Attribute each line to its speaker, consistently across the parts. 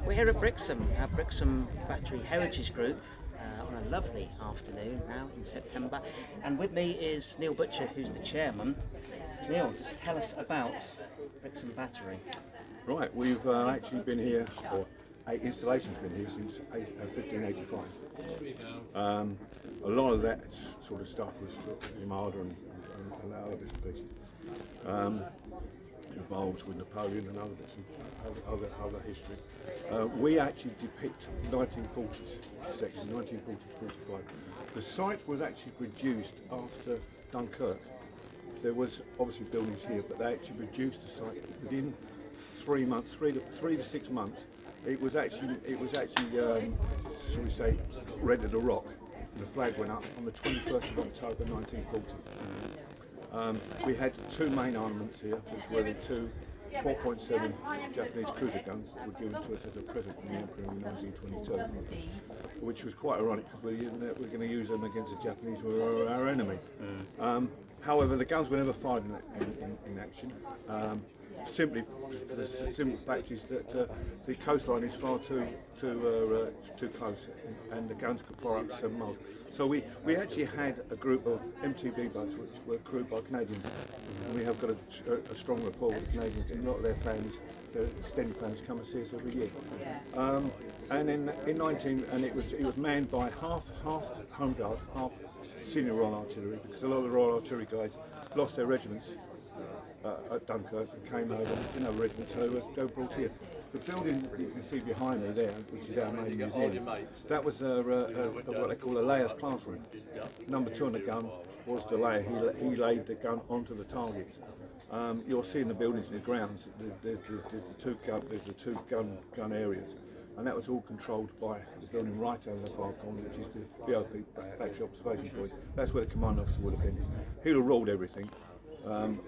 Speaker 1: We're here at Brixham, our Brixham Battery Heritage Group, on a lovely afternoon now in September. And with me is Neil Butcher, who's the chairman. Neil, just tell us about Brixham Battery.
Speaker 2: Right, we've actually been here, or installation's been here since 1585. A lot of that sort of stuff was Armada and other bits and pieces. Involved with Napoleon and other history. We actually depict 1940s section, 1940-45. The site was actually reduced after Dunkirk. There was obviously buildings here, but they actually reduced the site within 3 months, three to 6 months. It was actually, shall we say, ready to rock. And the flag went up on the 21st of October 1940. We had two main armaments here, which were the two 4.7 Japanese cruiser guns that were given to us as a present from the Emperor in 1922, which was quite ironic because we're going to use them against the Japanese, who are our enemy. However, the guns were never fired in action. Simply, the simple fact is that the coastline is far too close, and the guns could fire up 7 miles. So we actually had a group of MTB boats which were crewed by Canadians, and we have got a strong rapport with the Canadians, and a lot of their families, their extended families, come and see us every year. And it was manned by half Home Guard, half Senior Royal Artillery, because a lot of the Royal Artillery guys lost their regiments at Dunkirk and came over in other regiments, so they were brought here. The building you can see behind me there, which is our main museum, that was what they call a layer's classroom. Number 2 on the gun was the layer. He laid the gun onto the target. You'll see in the buildings and the grounds, there's the two gun areas, and that was all controlled by the building right over the far corner, which is the BOP, Battery Observation Point. That's where the command officer would have been. He'd have ruled everything.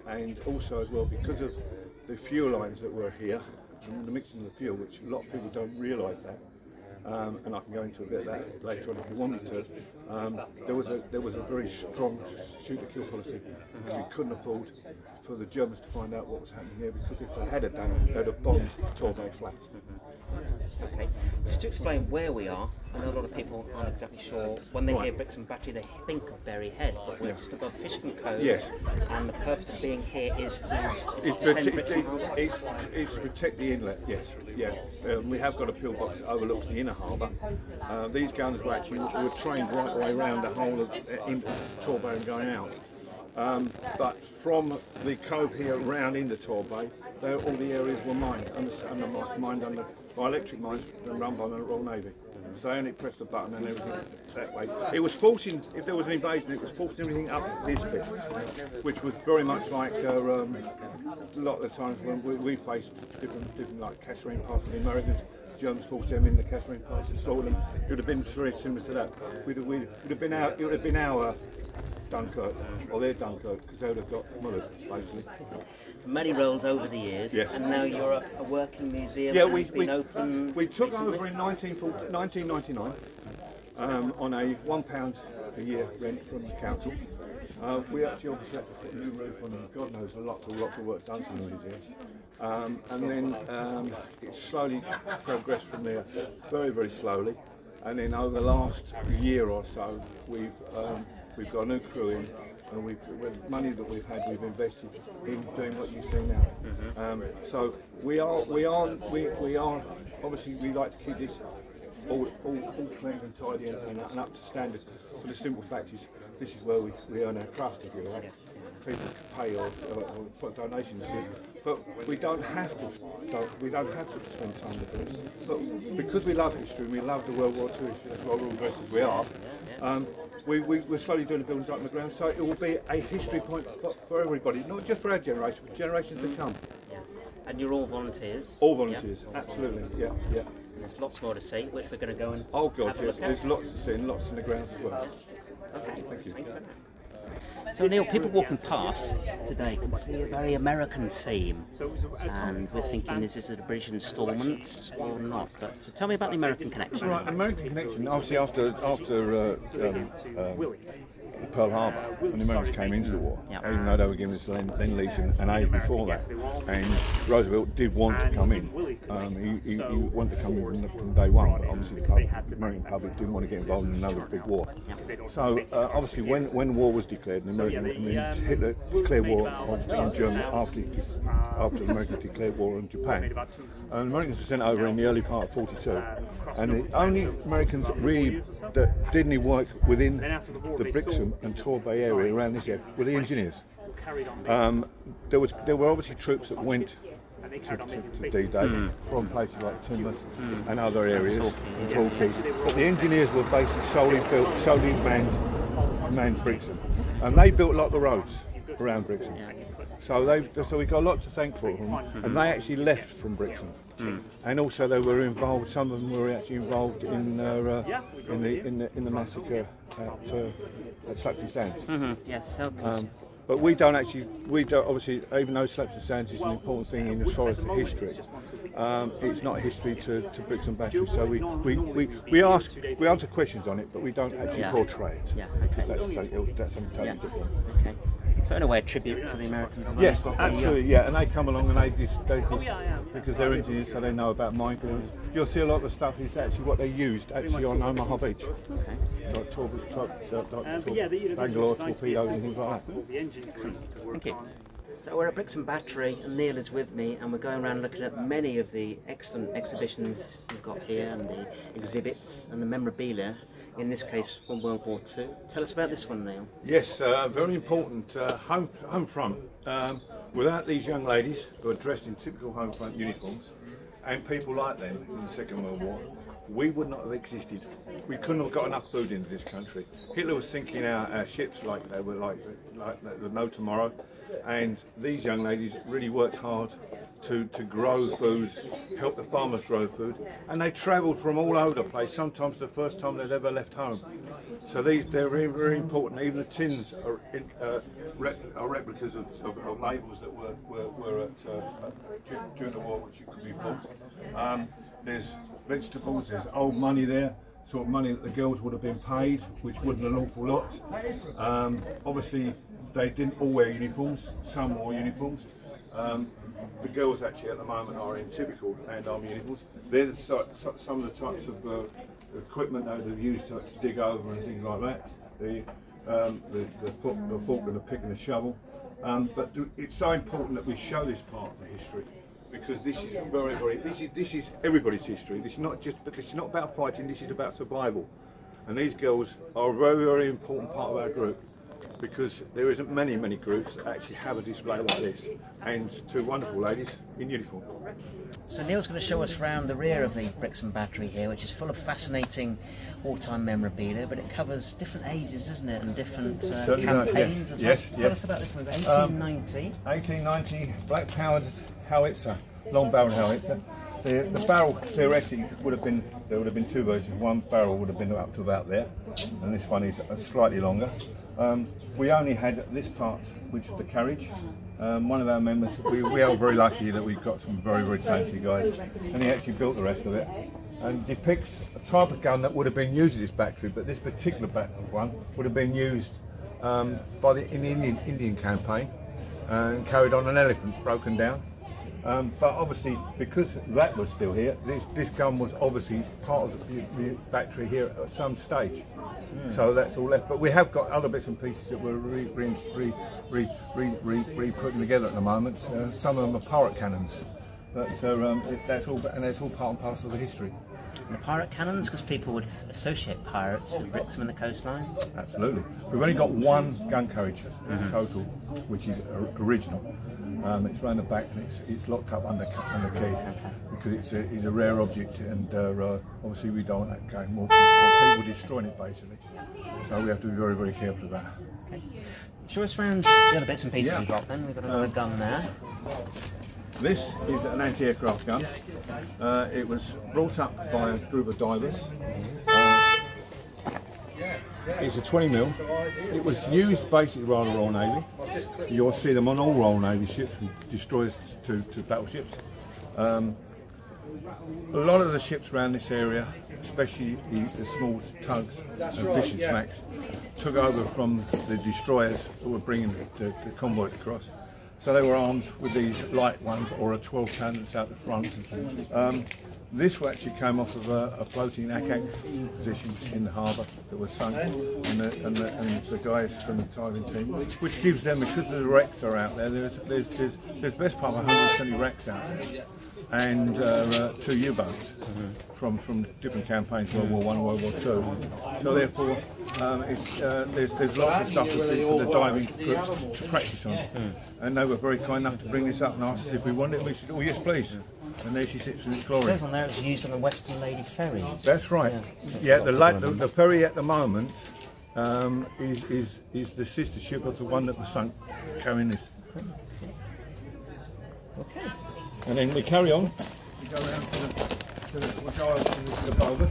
Speaker 2: And also as well, because of the fuel lines that were here and the mixing of the fuel, which a lot of people don't realise that, and I can go into a bit of that later on if you want me to. There was a very strong shoot-to-kill policy. We couldn't afford for the Germans to find out what was happening here, because if they had done it, they'd have bombed Torbay flat.
Speaker 1: Okay, just to explain where we are, I know a lot of people aren't exactly sure. When they hear Brixham Battery, they think of Bury Head, but we're just above Fishcombe Hill.
Speaker 2: Yes.
Speaker 1: And the purpose of being here is to
Speaker 2: protect the inlet. Yes, yeah. We have got a pillbox that overlooks the inner harbour. These guns were trained right the way around the whole of into Torbay and going out. But from the cove here round into Torbay, all the areas were mined, mined under by electric mines run by the Royal Navy. So they only pressed the button and everything that way. It was forcing, if there was an invasion, it was forcing everything up this bit, which was very much like a lot of the times when we faced different like Kasserine Pass with the Americans. Germans forced them in the Kasserine Pass and saw them. It would have been very similar to that. It would have been our Dunkirk, or their Dunkirk, because they would have got murdered, basically.
Speaker 1: Many roles over the years,
Speaker 2: yes.
Speaker 1: And now you're a working museum.
Speaker 2: Yeah,
Speaker 1: we
Speaker 2: took over in 1999 on a £1 a year rent from the council. We actually obviously had to put a new roof on, and God knows lots of work done to the museum. And then it slowly progressed from there, very, very slowly. And then over the last year or so, we've got a new crew in, and with money that we've had, we've invested in doing what you see now. So we are obviously, we like to keep this all clean and tidy and up to standard. For the simple fact is, this is where we earn our crust, if you like. People can pay or put donations in, but we don't have to spend time with this. But because we love history, and we love the World War II history, as well as we are. We're slowly doing the buildings up on the ground, so it will be a history point for everybody, not just for our generation, but generations to come.
Speaker 1: Yeah. And you're all volunteers?
Speaker 2: All volunteers, absolutely, yeah.
Speaker 1: There's lots more to see, which we're going to go and
Speaker 2: have a look at. There's lots to see and lots in the ground as well.
Speaker 1: Okay,
Speaker 2: thank you.
Speaker 1: Thank you for that. So Neil, people walking past today can see a very American theme, and we're thinking, is this a British instalment or not? But so tell me about the American connection.
Speaker 2: Right, American connection. Obviously, after Pearl Harbor, when the Americans came into the war, even though they were given this Lend-Lease and aid before that, and Roosevelt did want to come in. He wanted to come in from day one, but obviously the American public didn't want to get involved in another big war. So obviously, when war was declared, Hitler declared war on Germany after the Americans declared war on Japan, and the Americans were sent over in the early part of '42, and the only Americans really that did any work within the Brixham and Torbay area around this area were the engineers. There were obviously troops that went to D-Day from places like Teignmouth and other areas, and Torquay, but the engineers were basically solely manned Brixham, and they built a lot of the roads around Brixham. So we got a lot to thank for them, and they actually left from Brixham. And also they were involved. Some of them were actually involved in the massacre at Slapsy Sands.
Speaker 1: Yes.
Speaker 2: But we don't obviously, even though Slapsy Sands is an important thing in as far as the history, it's not history to Brixham Battery. So we answer questions on it, but we don't actually portray it.
Speaker 1: Yeah. Okay.
Speaker 2: That's something totally different.
Speaker 1: Okay. So in a way, a tribute to the Americans.
Speaker 2: Yes, absolutely. Yeah, and they come along and they because they're engineers, so they know about mine. You'll see a lot of the stuff is actually what they used actually on Omaha Beach. Okay. Like Bangalore torpedoes and things like that.
Speaker 1: Thank you. So we're at Brixham Battery and Neil is with me, and we're going around looking at many of the excellent exhibitions you've got here and the exhibits and the memorabilia, in this case from World War II. Tell us about this one, Neil.
Speaker 2: Yes, very important. Home front. Without these young ladies who are dressed in typical home front uniforms and people like them in the Second World War, we would not have existed. We couldn't have got enough food into this country. Hitler was sinking our ships like they were like no tomorrow, and these young ladies really worked hard to grow food, help the farmers grow food, and they travelled from all over the place, sometimes the first time they'd ever left home. So they're very, very important. Even the tins are replicas of labels that were at, during the war, which could be bought. There's vegetables, there's old money there, sort of money that the girls would have been paid, which wasn't an awful lot. Obviously, they didn't all wear uniforms, some wore uniforms. The girls actually at the moment are in typical Land Army uniforms. There's some of the types of equipment that they've used to dig over and things like that. The fork and the pick and the shovel. But it's so important that we show this part of the history, because this is this is everybody's history. This is not about fighting. This is about survival. And these girls are a very, very important part of our group, because there isn't many groups that actually have a display like this, and two wonderful ladies in uniform.
Speaker 1: So Neil's going to show us around the rear of the Brixham Battery here, which is full of fascinating wartime memorabilia, but it covers different ages, doesn't it, and different campaigns.
Speaker 2: Yes.
Speaker 1: Tell us about this one. 1890.
Speaker 2: 1890, black-powered howitzer, long-barrel howitzer. The barrel theoretically would have been, there would have been two versions. One barrel would have been up to about there, and this one is slightly longer. We only had this part, which is the carriage. One of our members, we are very lucky that we've got some very, very talented guys, and he actually built the rest of it, and depicts a type of gun that would have been used at this battery, but this particular one would have been used in the Indian campaign and carried on an elephant, broken down. But obviously, because that was still here, this gun was obviously part of the battery here at some stage. So that's all left. But we have got other bits and pieces that we're re-putting together at the moment. Some of them are pirate cannons. But that's all part and parcel of the history.
Speaker 1: And the pirate cannons, because people would associate pirates with Brixham and the coastline?
Speaker 2: Absolutely. We've only got one gun carriage in total, which is original. It's round the back and it's locked up under key, because it's a rare object, and obviously we don't want that going more people destroying it basically. So we have to be very, very careful of that.
Speaker 1: Okay. Show us around the other bits and pieces we've got then. We've got another gun there.
Speaker 2: This is an anti-aircraft gun. It was brought up by a group of divers. It's a 20 mil. It was used basically by the Royal Navy. You'll see them on all Royal Navy ships, from destroyers to battleships. A lot of the ships around this area, especially the small tugs and fishing smacks, took over from the destroyers that were bringing the convoys across. So they were armed with these light ones, or a 12 pounder that's out the front. This actually came off of a floating ACAC position in the harbour that was sunk, and the guys from the diving team, which gives them, because the wrecks are out there, there's best part of 170 wrecks out there, and 2 U-boats from different campaigns, World War I, World War II. So therefore, there's lots of stuff for the diving groups to practice on. And they were very kind enough to bring this up and ask us if we wanted it. We said, oh yes please. And there she sits in its glory.
Speaker 1: It says on there it's used on the Western Lady Ferry.
Speaker 2: That's right. Yeah, the ferry at the moment is the sister ship of the one that was sunk, carrying this.
Speaker 1: Okay.
Speaker 2: And then we carry on. We go around to the boulder.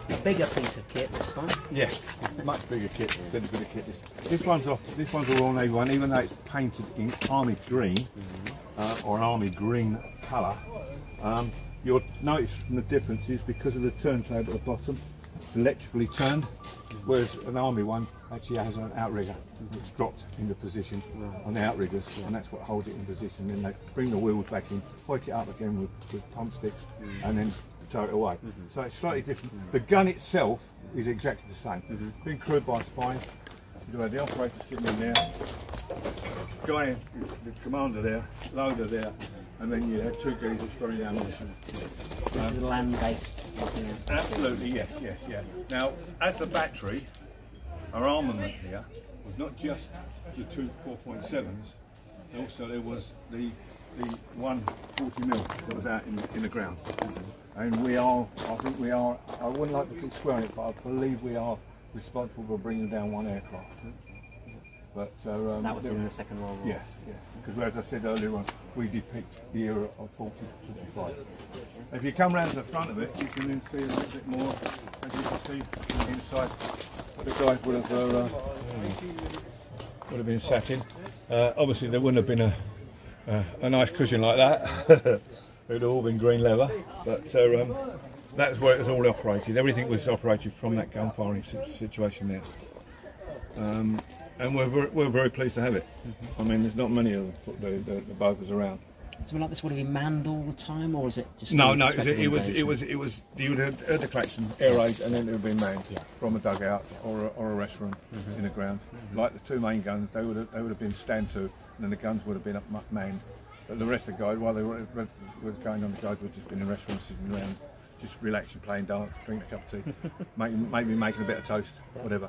Speaker 1: A bigger piece of kit, this one.
Speaker 2: Yes, much bigger kit. Bit of kit. This one's a Royal Navy one, even though it's painted in army green or an army green colour. You'll notice from the difference is because of the turntable at the bottom, it's electrically turned, whereas an army one actually has an outrigger that's dropped into position on the outriggers, and that's what holds it in position. Then they bring the wheels back in, hoik it up again with pump sticks, and then tow it away. So it's slightly different. The gun itself is exactly the same. Being crewed by a spine. You have the operator sitting in there, guy, the commander there, loader there, and then you have 2 geezers carrying the ammunition.
Speaker 1: Land-based.
Speaker 2: Absolutely, yes. Now, as the battery, our armament here was not just the 2 4.7s, also there was the 1 40 mil that was out in the ground. And I wouldn't like to keep swearing it, but I believe we are responsible for bringing down 1 aircraft. But
Speaker 1: that was in the Second World War.
Speaker 2: Yes, because as I said earlier on, we depict the era of 40 to 55. If you come round to the front of it, you can then see a little bit more, as you can see inside, what the guys would have been sat in. Obviously there wouldn't have been a nice cushion like that. It would have all been green leather, but that's where it was all operated. Everything was operated from that gun firing situation there. And we're very pleased to have it. I mean, there's not many of the boaters around.
Speaker 1: Something like this would have been manned all the time, or is it just?
Speaker 2: No, it was. You would have heard the klaxon, air raid, and then it would have been manned from a dugout or a restaurant in the ground. Like the 2 main guns, they would have been stand to, and then the guns would have been manned. But the rest of the guys, while they were going on, the guys would have just been in restaurants sitting around, just relaxing, playing dance, drinking a cup of tea, maybe making a bit of toast, whatever.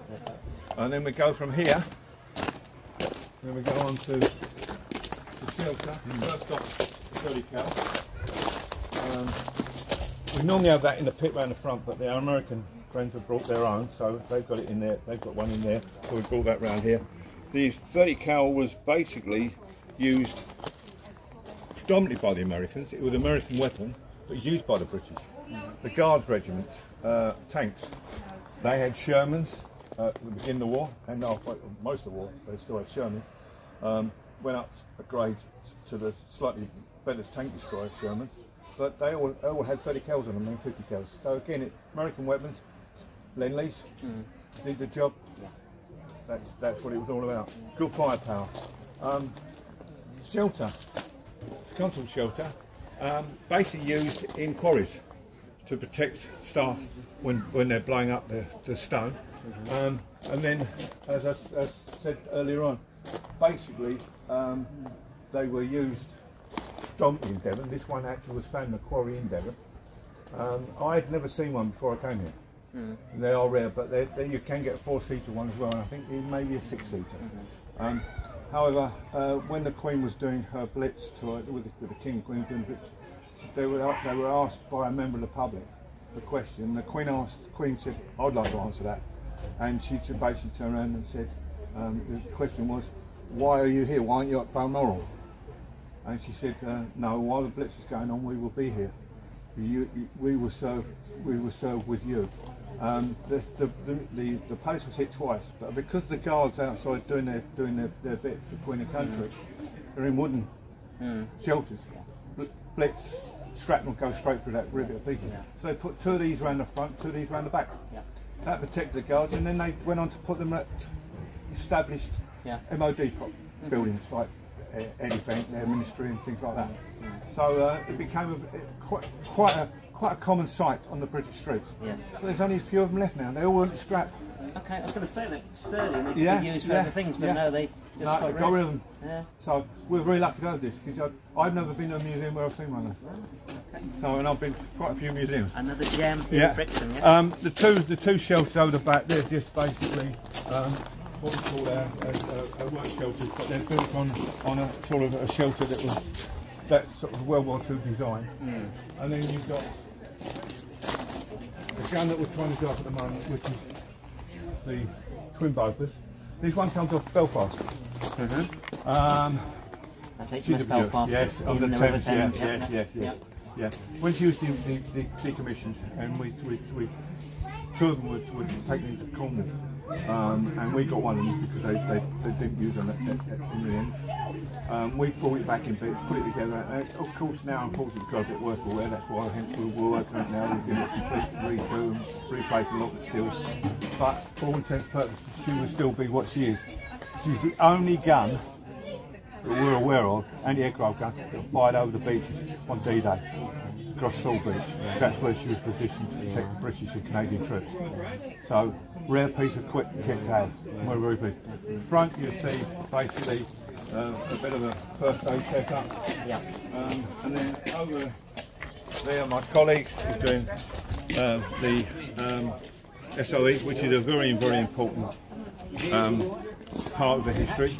Speaker 2: And then we go from here. Then we go on to the shelter. First off, 30 cal. We normally have that in the pit round the front, but our American friends have brought their own, so they've got it in there. They've got one in there, so we brought that round here. The 30 cal was basically used predominantly by the Americans. It was an American weapon, but used by the British. The Guards Regiment, tanks, they had Shermans at the beginning of the war, and most of the war, they still had Shermans. Went up a grade to the slightly better tank destroyer Shermans, but they all had 30 cals on them and 50 cals. So again, American weapons, Lend-Lease, did the job. That's what it was all about. Good firepower. Shelter, console shelter, basically used in quarries to protect staff when they're blowing up the stone. And then, as I said earlier on, basically they were used predominantly in Devon. This one actually was found in a quarry in Devon. I had never seen one before I came here. They are rare, but you can get a 4-seater one as well, and I think maybe a 6-seater. However, when the Queen was doing her blitz with the King and Queen doing blitz, they were asked by a member of the public the question. The Queen said, "I'd like to answer that," and she basically turned around and said, the question was, "Why are you here? Why aren't you at Balmoral?" And she said, "No, while the blitz is going on, we will be here."
Speaker 3: we were served with you. The palace was hit twice, but because the guards outside doing their bit between the country, they're in wooden shelters. Blitz, shrapnel goes straight through that rivet of people. So they put 2 of these around the front, 2 of these around the back. That protected the guards, and then they went on to put them at established MOD buildings like Air Defence, Air Ministry, and things like that. So it became quite a common sight on the British streets. Yes. So there's only a few of them left now. They all went to scrap.
Speaker 1: Okay, I was going to say they're sturdy and they could be used for other things, but no, they just got rid of them. Yeah.
Speaker 3: So we're very lucky to have this, because I've never been to a museum where I've seen one. Okay. So, and I've been to quite a few museums.
Speaker 1: Another gem in Brixham,
Speaker 3: the two shelters over the back, they're just basically what we call a work shelters, but they're built on a sort of a shelter that sort of World War II design. And then you've got the gun that we're trying to do up at the moment, which is the twin Bopers. This one comes off Belfast.
Speaker 1: That's HMS Belfast.
Speaker 3: Yes,
Speaker 1: in the River Thames.
Speaker 3: Yeah. When she was decommissioned, and we 2 of them were taken into Cornwall, and we got one of them because they didn't use them in the end. We brought it back in bits, put it together, and of course now unfortunately because it's worth aware, that's why hence we're working on it now. We're going to completely redo and replace a lot of the steel, but for all intents and purposes she will still be what she is. She's the only gun that we're aware of, anti-aircraft gun, that fired over the beaches on D-Day, across Salt Beach. That's where she was positioned to protect the British and Canadian troops. So, rare piece of kit to have, we're very pleased. Front you see basically a bit of a first aid setup. And then over there my colleague is doing the SOE, which is a very, very important part of the history.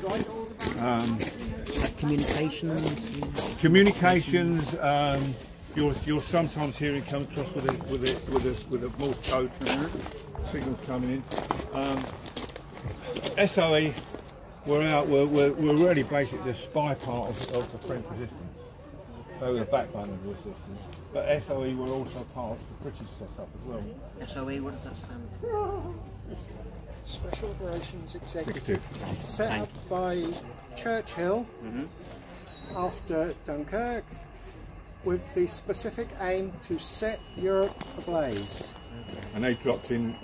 Speaker 3: Communications. You'll sometimes hear it come across with a Morse code signals coming in. SOE. We're really basically the spy part of the French resistance. They were the backbone of the resistance. But SOE were also part of the British setup as well.
Speaker 1: SOE, what does that stand for?
Speaker 4: Special Operations Executive. Set up by Churchill after Dunkirk, with the specific aim to set Europe ablaze.
Speaker 3: And they dropped in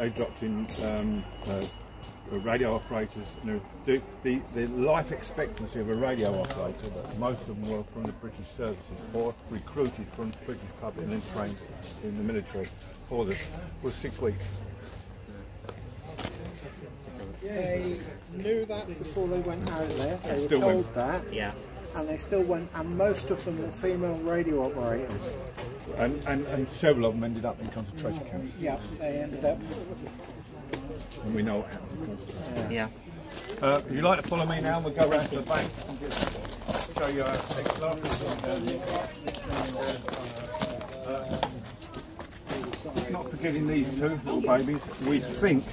Speaker 3: radio operators. You know, the life expectancy of a radio operator, that most of them were from the British services or recruited from the British public and then trained in the military for this, was 6 weeks.
Speaker 4: They knew that before they went out there. They were told that. And they still went, and most of them were female radio operators.
Speaker 3: And several of them ended up in concentration camps.
Speaker 4: Yeah, they ended up.
Speaker 3: And we know what happens in concentration camps. If you'd like to follow me now, we'll go round to the back and show you our next not forgetting these 2 little babies. We think,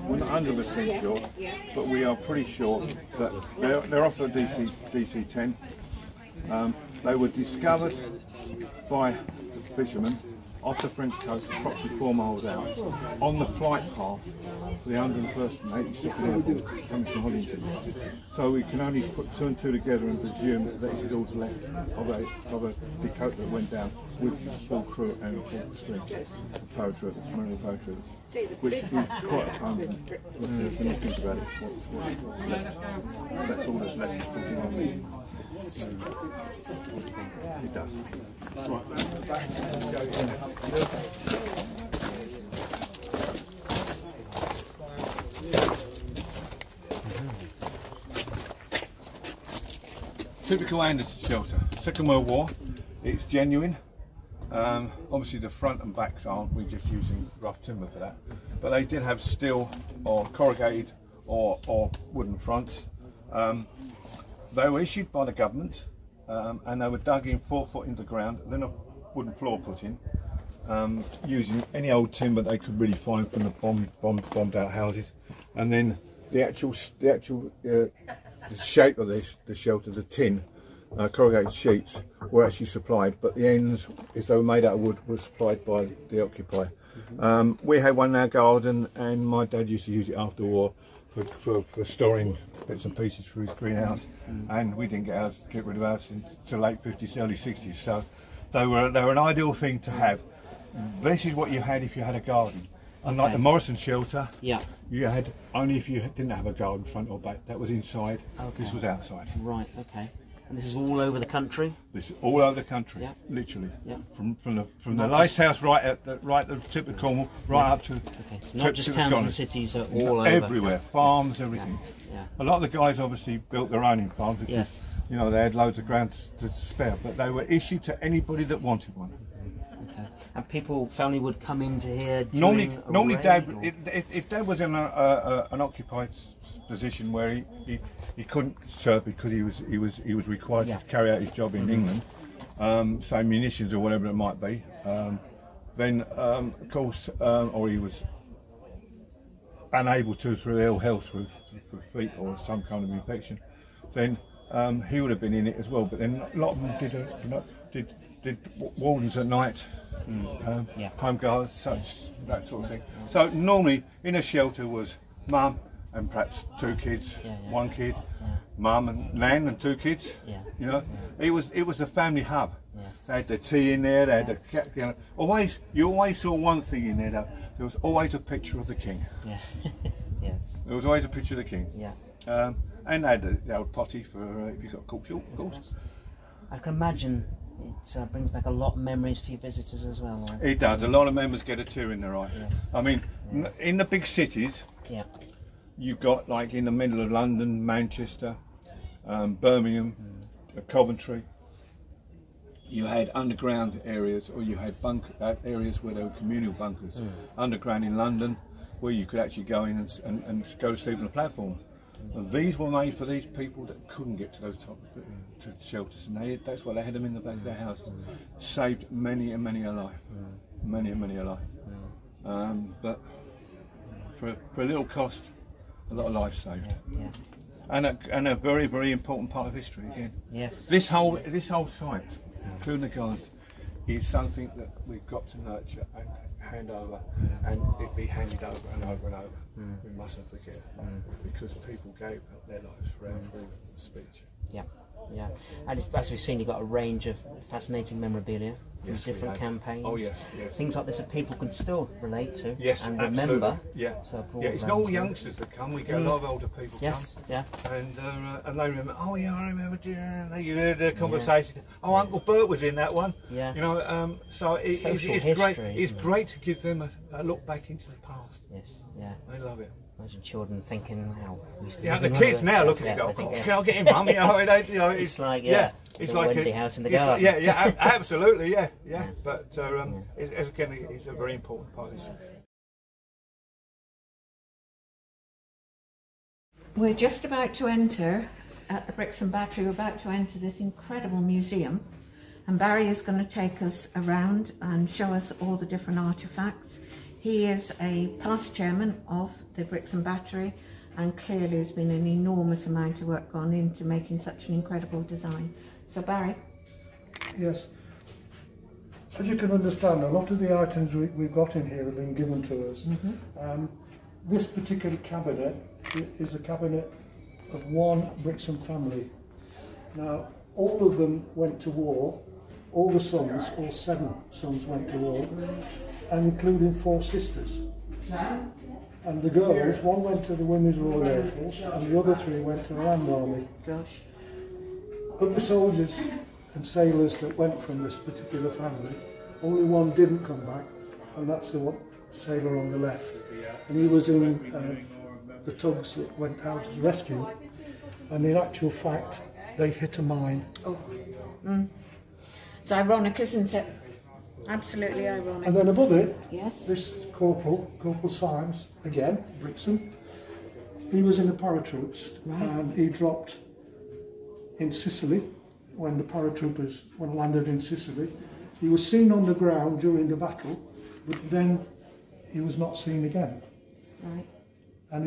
Speaker 3: we're not 100% sure, but we are pretty sure that they're off the DC-10. They were discovered by fishermen off the French coast, approximately 4 miles out, on the flight path for the 101st and 82nd Airborne coming from Hoddington. So we can only put 2 and 2 together and presume that this is all left of a Dakota that went down with full crew and full strength of paratroopers, marine paratroopers, which is quite a time when you think about it. What's left. That's all that's left. It does. Right. Typical Anderson shelter. Second World War. It's genuine. Obviously the front and backs aren't. We're just using rough timber for that. But they did have steel or corrugated or wooden fronts. They were issued by the government, and they were dug in 4 foot into the ground, then a wooden floor put in, using any old timber they could really find from the bombed out houses. And then the actual shape of the shelter, the tin, corrugated sheets were actually supplied, but the ends, if they were made out of wood, were supplied by the occupier. We had one in our garden, and my dad used to use it after the war for storing bits and pieces for his greenhouse, and we didn't get rid of ours until late 50s, early 60s, so they were an ideal thing to have. This is what you had if you had a garden. Unlike the Morrison shelter, you had only if you didn't have a garden front or back. That was inside. This was outside.
Speaker 1: Right. Okay. And this is all over the country.
Speaker 3: This is all over the country. Literally. From the lighthouse right at the tip of Cornwall, right up to
Speaker 1: not just towns and cities, are all over.
Speaker 3: Everywhere. Farms, everything. A lot of the guys obviously built their own farms because you know, they had loads of ground to spare, but they were issued to anybody that wanted one.
Speaker 1: And family would come into here
Speaker 3: normally Dad, if Dad was in an occupied position where he couldn't serve because he was required to carry out his job in England, say munitions or whatever it might be, then of course, or he was unable to through ill health, through feet or some kind of infection, then he would have been in it as well. But then a lot of them did wardens at night, home guards, that sort of thing. So normally in a shelter was mum and perhaps two kids, one kid, mum and nan and two kids. You know, it was a family hub. They had the tea in there. They had the, you always saw one thing in there. There was always a picture of the king. There was always a picture of the king. And they had the old potty for if you got caught short, of course.
Speaker 1: I can imagine it brings back a lot of memories for your visitors as well. Right?
Speaker 3: It does. A lot of members get a tear in their eye. I mean, in the big cities, you've got like in the middle of London, Manchester, Birmingham, Coventry. You had underground areas, or you had areas where there were communal bunkers. Underground in London, where you could actually go in and go to sleep on the platform. And these were made for these people that couldn't get to those to shelters, and that's why they had them in the back of their houses. Saved many and many a life, many and many a life. But for a little cost, a lot of life saved. And a very, very important part of history again. This whole site, including the gardens, is something that we've got to nurture and hand over, and it be handed over and over and over. We mustn't forget, because people gave up their lives for our freedom of speech.
Speaker 1: And as we've seen, you've got a range of fascinating memorabilia from different campaigns. Things like this that people can still relate to and remember. So
Speaker 3: it's not all youngsters that come. We get a lot of older people come. And they remember. Oh yeah, I remember. You heard the conversation. Oh, Uncle Bert was in that one. You know, so it's great. It's great to give them a look back into the past. They love it.
Speaker 1: Imagine children thinking, "Wow, we used to."
Speaker 3: The kids now look at it and go, "Oh, can I get him, mum?" You know,
Speaker 1: it's like it's like Wendy house in the garden.
Speaker 3: Like, absolutely, But it's a very important part of this.
Speaker 5: We're just about to enter at the Brixham Battery. We're about to enter this incredible museum, and Barry is going to take us around and show us all the different artefacts. He is a past chairman of the Brixham Battery, and clearly there's been an enormous amount of work gone into making such an incredible design. So Barry?
Speaker 6: Yes. As you can understand, a lot of the items we've got in here have been given to us. This particular cabinet is a cabinet of one Brixham family. Now, all of them went to war. All the sons, all 7 sons went to war, and including 4 sisters. And the girls, one went to the Women's Royal Air Force, and the other 3 went to the Land Army. Of the soldiers and sailors that went from this particular family, only one didn't come back, and that's the one sailor on the left. And he was in the tugs that went out as rescue, and in actual fact, they hit a mine.
Speaker 5: It's ironic, isn't it? Absolutely ironic.
Speaker 6: And then above it, this Corporal Symes, again, Brixham, he was in the paratroops, and he dropped in Sicily when the paratroopers landed in Sicily. He was seen on the ground during the battle, but then he was not seen again. And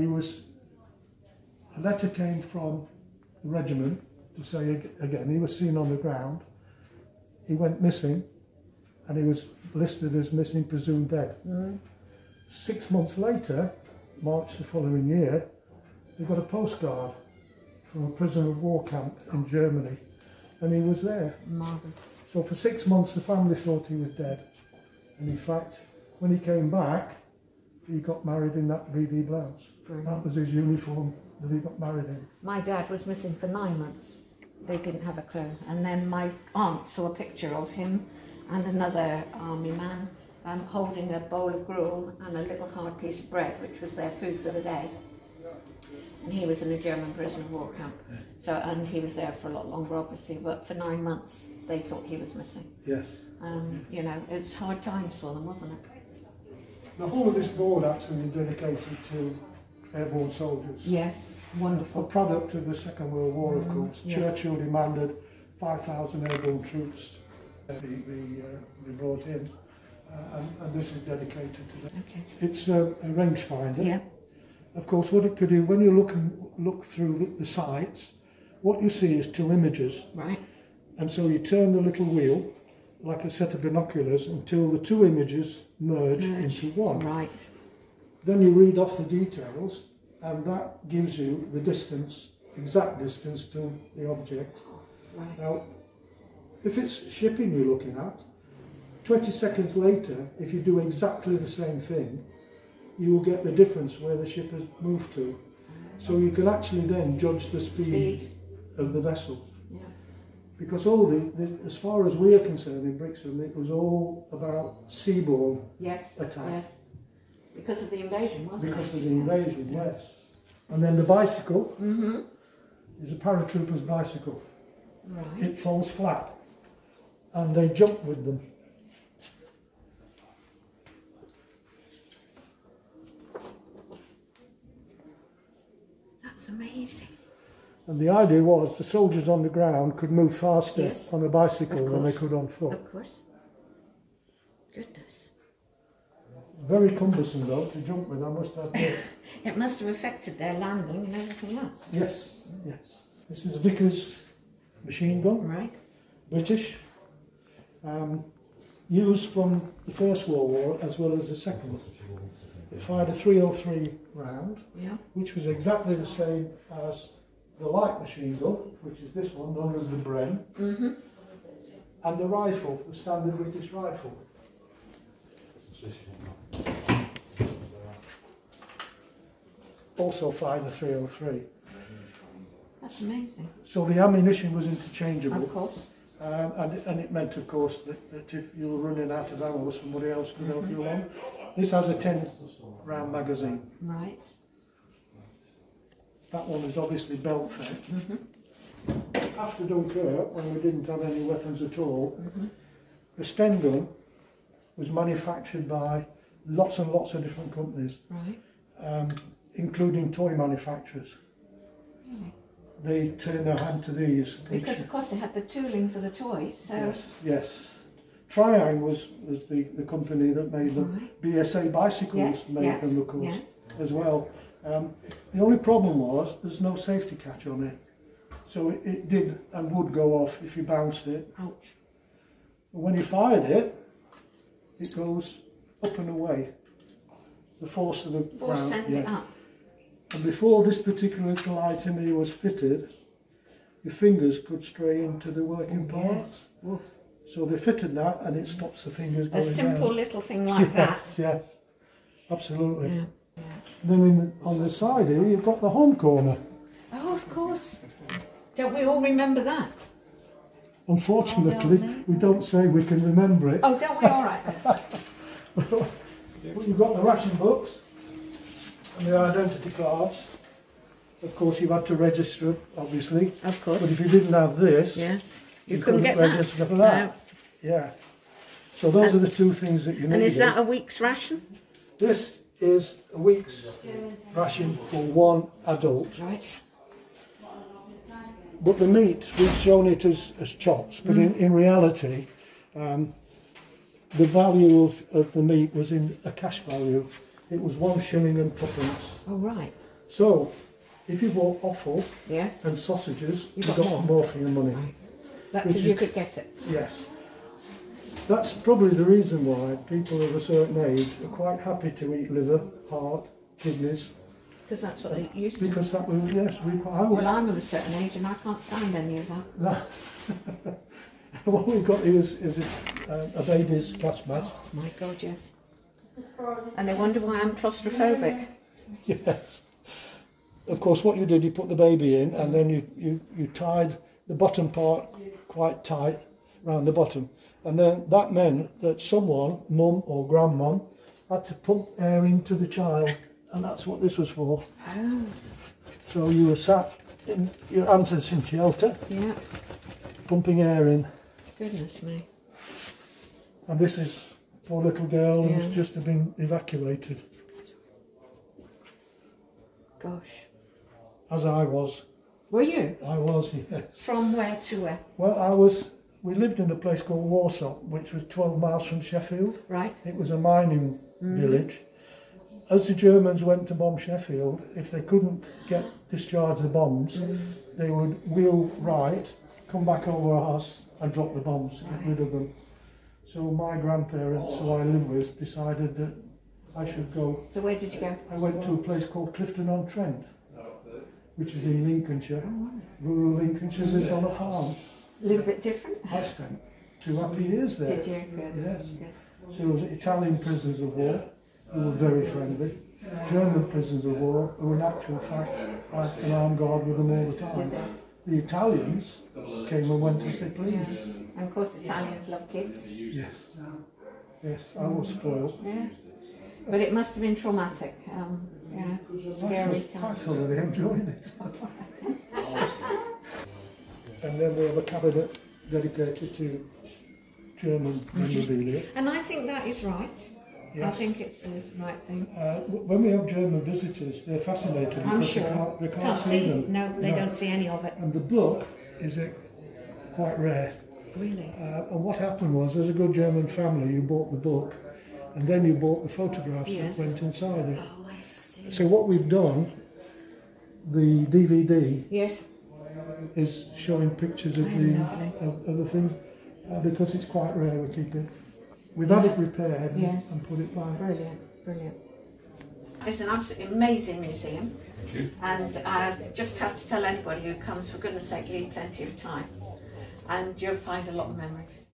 Speaker 6: a letter came from the regiment to say again, he was seen on the ground, he went missing, and he was listed as missing, presumed dead. 6 months later, March the following year, they got a postcard from a prisoner of war camp in Germany, and he was there. So for 6 months the family thought he was dead, and in fact when he came back he got married in that BD blouse. That was his uniform that he got married in.
Speaker 5: My dad was missing for 9 months. They didn't have a clue, and then my aunt saw a picture of him and another army man holding a bowl of gruel and a little hard piece of bread, which was their food for the day. And he was in a German prisoner of war camp. So, and he was there for a lot longer, obviously, but for 9 months they thought he was missing.
Speaker 6: Yes.
Speaker 5: You know, it's hard times for them, wasn't it?
Speaker 6: The whole of this board actually is dedicated to airborne soldiers.
Speaker 5: Yes, wonderful.
Speaker 6: A product of the Second World War, of course.
Speaker 5: Yes.
Speaker 6: Churchill demanded 5,000 airborne troops be brought in, and this is dedicated to them.
Speaker 5: Okay.
Speaker 6: It's a rangefinder.
Speaker 5: Yeah.
Speaker 6: Of course, what it could do, when you look through the sights, what you see is 2 images.
Speaker 5: Right.
Speaker 6: And so you turn the little wheel like a set of binoculars until the 2 images merge into one.
Speaker 5: Right.
Speaker 6: Then you read off the details, and that gives you the distance, exact distance to the object.
Speaker 5: Right.
Speaker 6: Now, if it's shipping you're looking at, 20 seconds later, if you do exactly the same thing, you will get the difference where the ship has moved to. So you can actually then judge the speed of the vessel.
Speaker 5: Yeah.
Speaker 6: Because all as far as we are concerned in Brixham, it was all about seaborne attack.
Speaker 5: Yes. Because of the invasion, wasn't it?
Speaker 6: Because of the invasion, yes. And then the bicycle is a paratrooper's bicycle.
Speaker 5: Right.
Speaker 6: It falls flat, and they jump with them.
Speaker 5: That's amazing.
Speaker 6: And the idea was the soldiers on the ground could move faster on a bicycle than they could on foot.
Speaker 5: Of course. Goodness.
Speaker 6: Very cumbersome though to jump with, I must admit.
Speaker 5: It must have affected their landing and everything else.
Speaker 6: Yes, yes. This is Vickers machine gun.
Speaker 5: Right.
Speaker 6: British. Used from the First World War as well as the Second. It fired a 303 round, which was exactly the same as the light machine gun, which is this one, known as the Bren, and the rifle, the standard British rifle. Also fired a 303.
Speaker 5: That's amazing.
Speaker 6: So the ammunition was interchangeable.
Speaker 5: Of course.
Speaker 6: And it meant, of course, that if you were running out of ammo, somebody else could help you along. This has a 10-round magazine.
Speaker 5: Right.
Speaker 6: That one is obviously belt fed. After Dunkirk, when we didn't have any weapons at all, the Sten gun was manufactured by lots and lots of different companies, including toy manufacturers. They turned their hand to these.
Speaker 5: Because of course they had the tooling for the toys, so...
Speaker 6: Yes, yes. Triang was the company that made them. BSA bicycles made them, of course, as well. The only problem was there's no safety catch on it. So it did and would go off if you bounced it.
Speaker 5: Ouch.
Speaker 6: But when you fired it, it goes up and away. The force of the
Speaker 5: Force sends it up.
Speaker 6: And before this particular little item here was fitted, your fingers could stray into the working parts.
Speaker 5: Yes.
Speaker 6: So they fitted that, and it stops the fingers going down.
Speaker 5: A simple little thing like that.
Speaker 6: Yes, absolutely.
Speaker 5: Yeah.
Speaker 6: Then on the side here, you've got the home corner.
Speaker 5: Oh, of course. Don't we all remember that?
Speaker 6: Unfortunately, we don't say we can remember it.
Speaker 5: Oh, don't we? All right then.
Speaker 6: But you've got the ration books and the identity cards. Of course, you've had to register it, obviously.
Speaker 5: Of course.
Speaker 6: But if you didn't have this,
Speaker 5: you couldn't get
Speaker 6: register
Speaker 5: that.
Speaker 6: for that.
Speaker 5: No.
Speaker 6: Yeah. So those are the two things that you need.
Speaker 5: And is that a week's ration?
Speaker 6: This is a week's ration for one adult.
Speaker 5: Right.
Speaker 6: But the meat, we've shown it as chops, but in reality, the value of the meat was in a cash value. It was 1 shilling and 2pence.
Speaker 5: Oh, right.
Speaker 6: So, if you bought offal
Speaker 5: yes.
Speaker 6: and sausages, you got
Speaker 5: more.
Speaker 6: more for your money.
Speaker 5: Right. That's if you could get it.
Speaker 6: Yes. That's probably the reason why people of a certain age are quite happy to eat liver, heart, kidneys.
Speaker 5: Because that's what they used to.
Speaker 6: Because that was, yes,
Speaker 5: well, I'm of a certain age and I can't stand any of that.
Speaker 6: What we've got here is a baby's gas mask.
Speaker 5: Oh my God, yes. And they wonder why I'm claustrophobic.
Speaker 6: Yes. Of course, what you did, you put the baby in and then you tied the bottom part quite tight round the bottom. And then that meant that someone, mum or grandmum, had to pump air into the child. And that's what this was for.
Speaker 5: Oh.
Speaker 6: So you were sat in your answers in shelter,
Speaker 5: yeah,
Speaker 6: pumping air in.
Speaker 5: Goodness me.
Speaker 6: And this is poor little girl who's just been evacuated.
Speaker 5: Gosh.
Speaker 6: As I was.
Speaker 5: Were you?
Speaker 6: I was, yes.
Speaker 5: From where to where?
Speaker 6: Well, we lived in a place called Warsaw, which was 12 miles from Sheffield.
Speaker 5: Right.
Speaker 6: It was a mining village. As the Germans went to bomb Sheffield, if they couldn't discharge the bombs, they would wheel right, come back over us and drop the bombs, get rid of them. So my grandparents, who I live with, decided that I should go.
Speaker 5: So where did you go?
Speaker 6: I went to a place called Clifton-on-Trent, which is in Lincolnshire. Rural Lincolnshire, lived on a farm.
Speaker 5: A little bit different?
Speaker 6: I spent 2 happy years there.
Speaker 5: Did you? Good.
Speaker 6: Yes.
Speaker 5: Good.
Speaker 6: So there was Italian prisoners of war, who were very friendly. German prisoners of war, who in actual fact had an armed guard with them all the time. The Italians came and went as they pleased.
Speaker 5: Yeah. And of course Italians love kids.
Speaker 6: Yes. Yes, I was spoiled.
Speaker 5: Yeah. But it must have been traumatic. Yeah, scary
Speaker 6: I
Speaker 5: times.
Speaker 6: thoroughly enjoyed it. And then we have a cabinet dedicated to German memorabilia.
Speaker 5: And I think that is right.
Speaker 6: Yes.
Speaker 5: I think it's the right thing.
Speaker 6: When we have German visitors, they're fascinated
Speaker 5: I'm
Speaker 6: because
Speaker 5: sure.
Speaker 6: they can't see them.
Speaker 5: No, they don't see any of it.
Speaker 6: And the book is quite rare.
Speaker 5: Really?
Speaker 6: And what happened was, there's a good German family who bought the book, and then you bought the photographs that went inside it.
Speaker 5: Oh, I see.
Speaker 6: So what we've done, the DVD
Speaker 5: Yes.
Speaker 6: is showing pictures of the things, because it's quite rare. We keep it. We've had it repaired and put it back.
Speaker 5: Brilliant, brilliant. It's an absolutely amazing museum, and I just have to tell anybody who comes, for goodness sake, leave plenty of time, and you'll find a lot of memories.